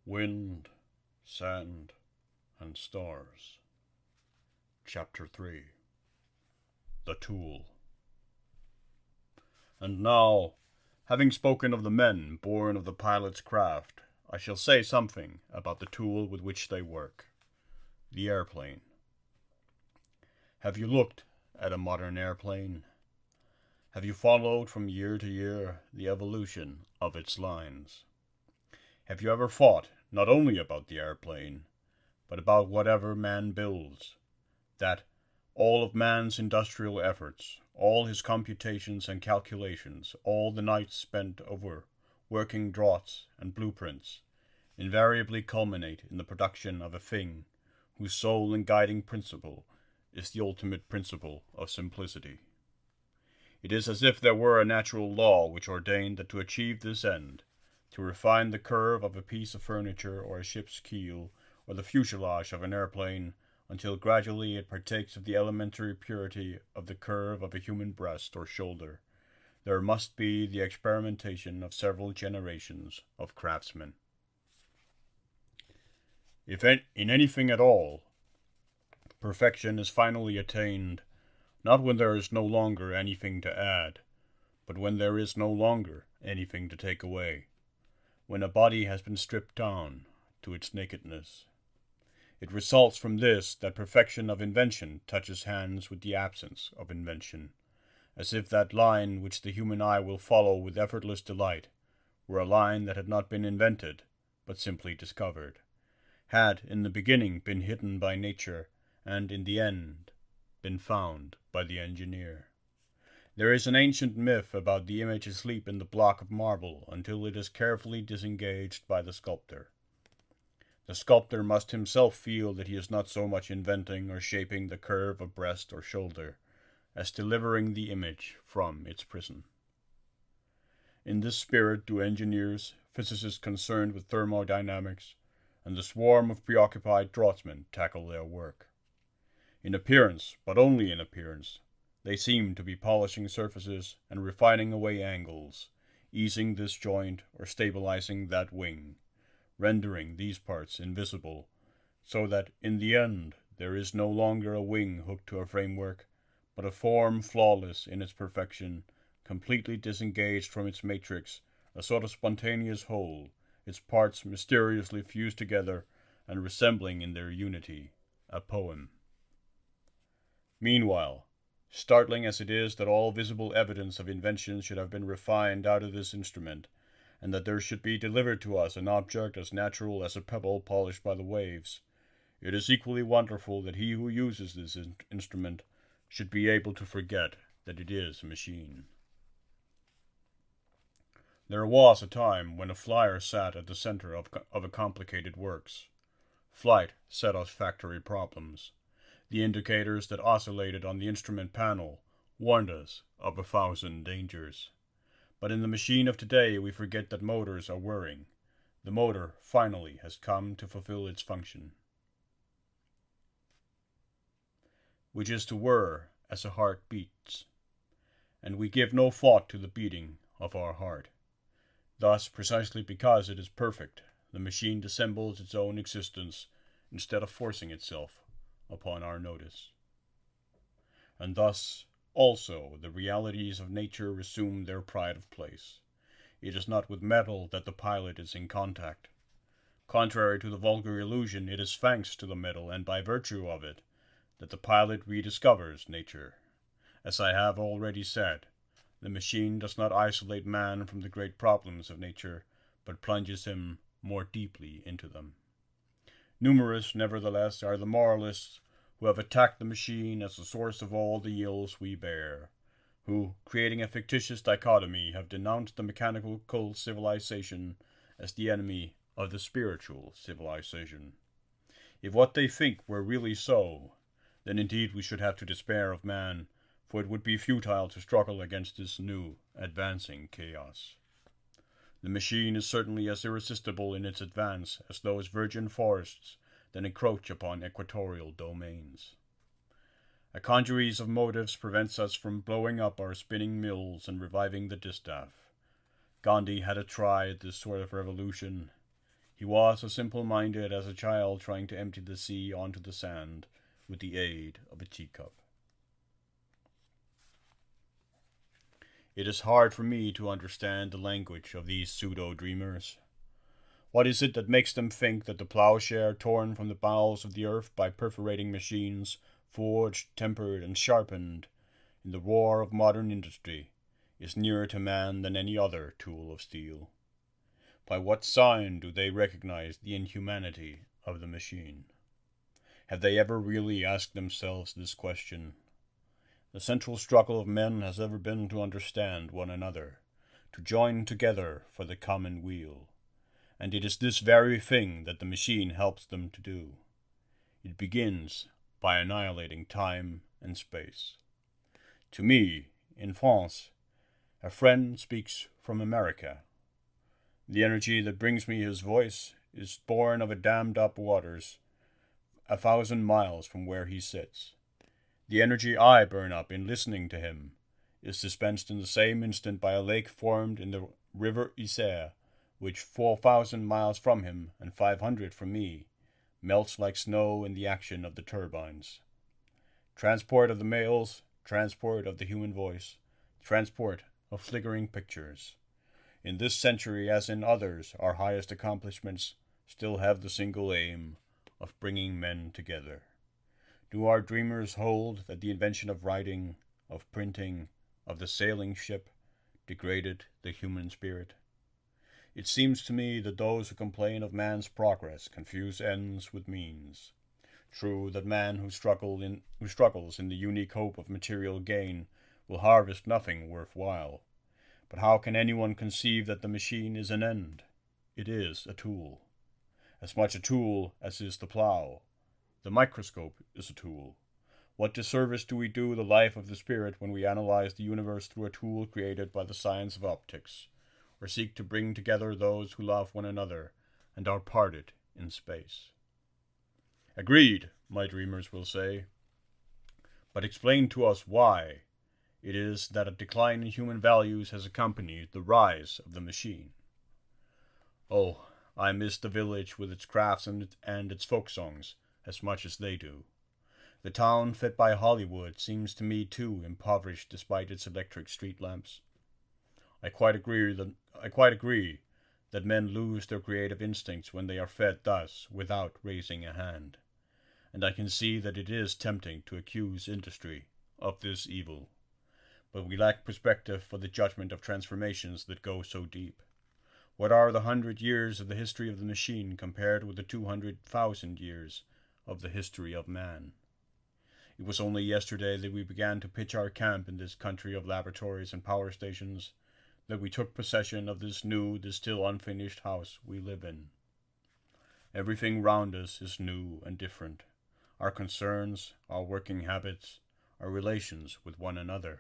Wind, Sand, and Stars. Chapter 3. The Tool. And now, having spoken of the men born of the pilot's craft, I shall say something about the tool with which they work, the airplane. Have you looked at a modern airplane? Have you followed from year to year the evolution of its lines? Have you ever thought not only about the airplane, but about whatever man builds, that all of man's industrial efforts, all his computations and calculations, all the nights spent over working draughts and blueprints, invariably culminate in the production of a thing whose sole and guiding principle is the ultimate principle of simplicity? It is as if there were a natural law which ordained that to achieve this end, to refine the curve of a piece of furniture or a ship's keel or the fuselage of an airplane until gradually it partakes of the elementary purity of the curve of a human breast or shoulder, there must be the experimentation of several generations of craftsmen. If in anything at all, perfection is finally attained, not when there is no longer anything to add, but when there is no longer anything to take away, when a body has been stripped down to its nakedness. It results from this that perfection of invention touches hands with the absence of invention, as if that line which the human eye will follow with effortless delight were a line that had not been invented, but simply discovered, had in the beginning been hidden by nature, and in the end been found by the engineer. There is an ancient myth about the image asleep in the block of marble until it is carefully disengaged by the sculptor. The sculptor must himself feel that he is not so much inventing or shaping the curve of breast or shoulder, as delivering the image from its prison. In this spirit do engineers, physicists concerned with thermodynamics, and the swarm of preoccupied draughtsmen tackle their work. In appearance, but only in appearance, they seem to be polishing surfaces and refining away angles, easing this joint or stabilizing that wing, rendering these parts invisible, so that in the end there is no longer a wing hooked to a framework, but a form flawless in its perfection, completely disengaged from its matrix, a sort of spontaneous whole, its parts mysteriously fused together and resembling in their unity a poem. Meanwhile, startling as it is that all visible evidence of invention should have been refined out of this instrument, and that there should be delivered to us an object as natural as a pebble polished by the waves, it is equally wonderful that he who uses this instrument should be able to forget that it is a machine. There was a time when a flyer sat at the center of a complicated works. Flight set us factory problems. The indicators that oscillated on the instrument panel warned us of 1,000 dangers. But in the machine of today we forget that motors are whirring. The motor finally has come to fulfill its function, which is to whir as a heart beats, and we give no thought to the beating of our heart. Thus, precisely because it is perfect, the machine dissembles its own existence instead of forcing itself upon our notice. And thus, also, the realities of nature resume their pride of place. It is not with metal that the pilot is in contact. Contrary to the vulgar illusion, it is thanks to the metal, and by virtue of it, that the pilot rediscovers nature. As I have already said, the machine does not isolate man from the great problems of nature, but plunges him more deeply into them. Numerous, nevertheless, are the moralists who have attacked the machine as the source of all the ills we bear, who, creating a fictitious dichotomy, have denounced the mechanical civilization as the enemy of the spiritual civilization. If what they think were really so, then indeed we should have to despair of man, for it would be futile to struggle against this new, advancing chaos. The machine is certainly as irresistible in its advance as those virgin forests that encroach upon equatorial domains. A congeries of motives prevents us from blowing up our spinning mills and reviving the distaff. Gandhi had a try at this sort of revolution. He was as simple-minded as a child trying to empty the sea onto the sand with the aid of a teacup. It is hard for me to understand the language of these pseudo-dreamers. What is it that makes them think that the plowshare torn from the bowels of the earth by perforating machines, forged, tempered, and sharpened in the roar of modern industry, is nearer to man than any other tool of steel? By what sign do they recognize the inhumanity of the machine? Have they ever really asked themselves this question? The central struggle of men has ever been to understand one another, to join together for the common weal. And it is this very thing that the machine helps them to do. It begins by annihilating time and space. To me, in France, a friend speaks from America. The energy that brings me his voice is born of a dammed-up waters 1,000 miles from where he sits. The energy I burn up in listening to him is dispensed in the same instant by a lake formed in the river Isère, which 4,000 miles from him and 500 from me melts like snow in the action of the turbines. Transport of the mails, transport of the human voice, transport of flickering pictures. In this century, as in others, our highest accomplishments still have the single aim of bringing men together. Do our dreamers hold that the invention of writing, of printing, of the sailing ship degraded the human spirit? It seems to me that those who complain of man's progress confuse ends with means. True that man who struggles in the unique hope of material gain will harvest nothing worthwhile. But how can anyone conceive that the machine is an end? It is a tool. As much a tool as is the plow. The microscope is a tool. What disservice do we do the life of the spirit when we analyze the universe through a tool created by the science of optics, or seek to bring together those who love one another and are parted in space? Agreed, my dreamers will say. But explain to us why it is that a decline in human values has accompanied the rise of the machine. Oh, I miss the village with its crafts and its folk songs as much as they do. The town fed by Hollywood seems to me too impoverished despite its electric street lamps. I quite agree that men lose their creative instincts when they are fed thus without raising a hand. And I can see that it is tempting to accuse industry of this evil. But we lack perspective for the judgment of transformations that go so deep. What are the 100 years of the history of the machine compared with the 200,000 years of the history of man? It was only yesterday that we began to pitch our camp in this country of laboratories and power stations, that we took possession of this still unfinished house we live in. Everything round us is new and different. Our concerns, our working habits, our relations with one another.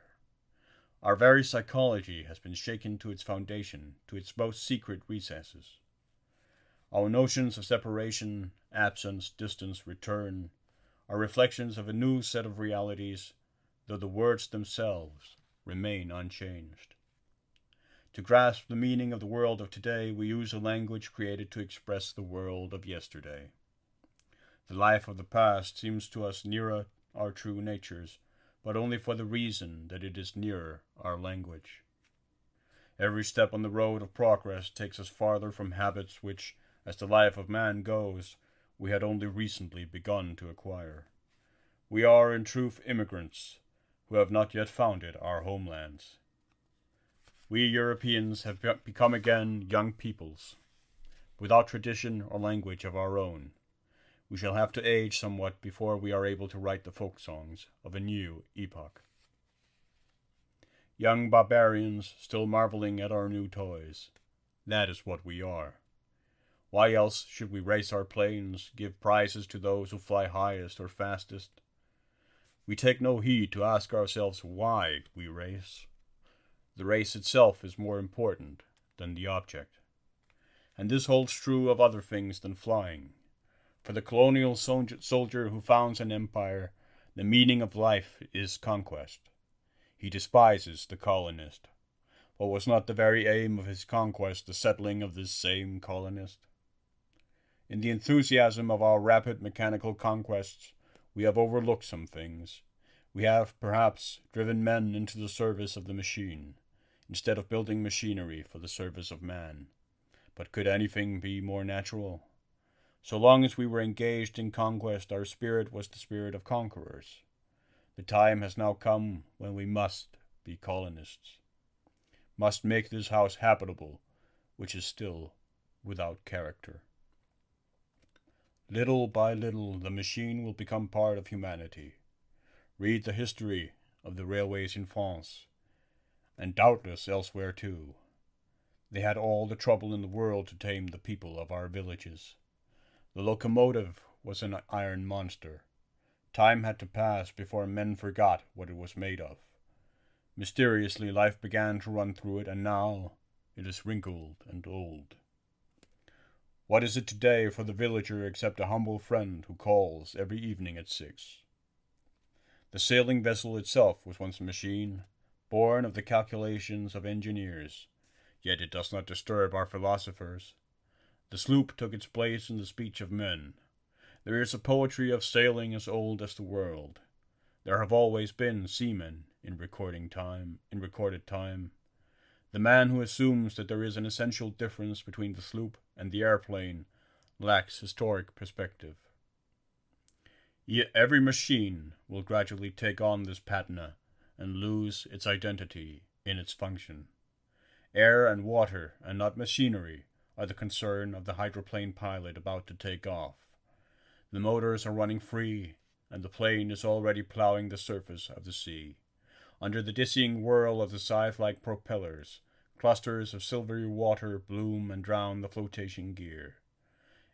Our very psychology has been shaken to its foundation, to its most secret recesses. Our notions of separation, absence, distance, return, are reflections of a new set of realities, though the words themselves remain unchanged. To grasp the meaning of the world of today, we use a language created to express the world of yesterday. The life of the past seems to us nearer our true natures, but only for the reason that it is nearer our language. Every step on the road of progress takes us farther from habits which, as the life of man goes, we had only recently begun to acquire. We are in truth immigrants, who have not yet founded our homelands. We Europeans have become again young peoples, without tradition or language of our own. We shall have to age somewhat before we are able to write the folk songs of a new epoch. Young barbarians still marveling at our new toys. That is what we are. Why else should we race our planes, give prizes to those who fly highest or fastest? We take no heed to ask ourselves why we race. The race itself is more important than the object. And this holds true of other things than flying. For the colonial soldier who founds an empire, the meaning of life is conquest. He despises the colonist. But was not the very aim of his conquest the settling of this same colonist? In the enthusiasm of our rapid mechanical conquests, we have overlooked some things. We have, perhaps, driven men into the service of the machine, instead of building machinery for the service of man. But could anything be more natural? So long as we were engaged in conquest, our spirit was the spirit of conquerors. The time has now come when we must be colonists, must make this house habitable, which is still without character. Little by little, the machine will become part of humanity. Read the history of the railways in France, and doubtless elsewhere too. They had all the trouble in the world to tame the people of our villages. The locomotive was an iron monster. Time had to pass before men forgot what it was made of. Mysteriously, life began to run through it, and now it is wrinkled and old. What is it today for the villager except a humble friend who calls every evening at 6? The sailing vessel itself was once a machine, born of the calculations of engineers, yet it does not disturb our philosophers. The sloop took its place in the speech of men. There is a poetry of sailing as old as the world. There have always been seamen in recorded time. The man who assumes that there is an essential difference between the sloop and the airplane lacks historic perspective. Every machine will gradually take on this patina and lose its identity in its function. Air and water, and not machinery, are the concern of the hydroplane pilot about to take off. The motors are running free, and the plane is already plowing the surface of the sea. Under the dizzying whirl of the scythe-like propellers, clusters of silvery water bloom and drown the flotation gear.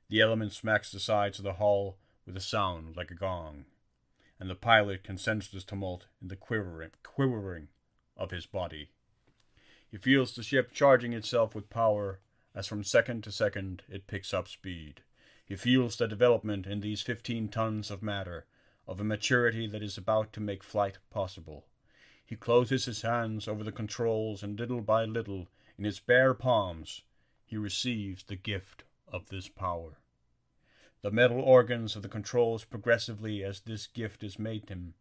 The element smacks the sides of the hull with a sound like a gong, and the pilot can sense this tumult in the quivering of his body. He feels the ship charging itself with power as from second to second it picks up speed. He feels the development in these 15 tons of matter of a maturity that is about to make flight possible. He closes his hands over the controls, and little by little, in his bare palms, he receives the gift of this power. The metal organs of the controls, progressively as this gift is made him,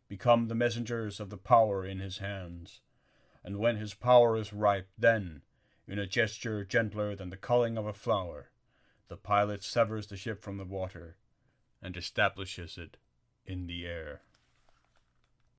become the messengers of the power in his hands. And when his power is ripe, then, in a gesture gentler than the culling of a flower, the pilot severs the ship from the water and establishes it in the air.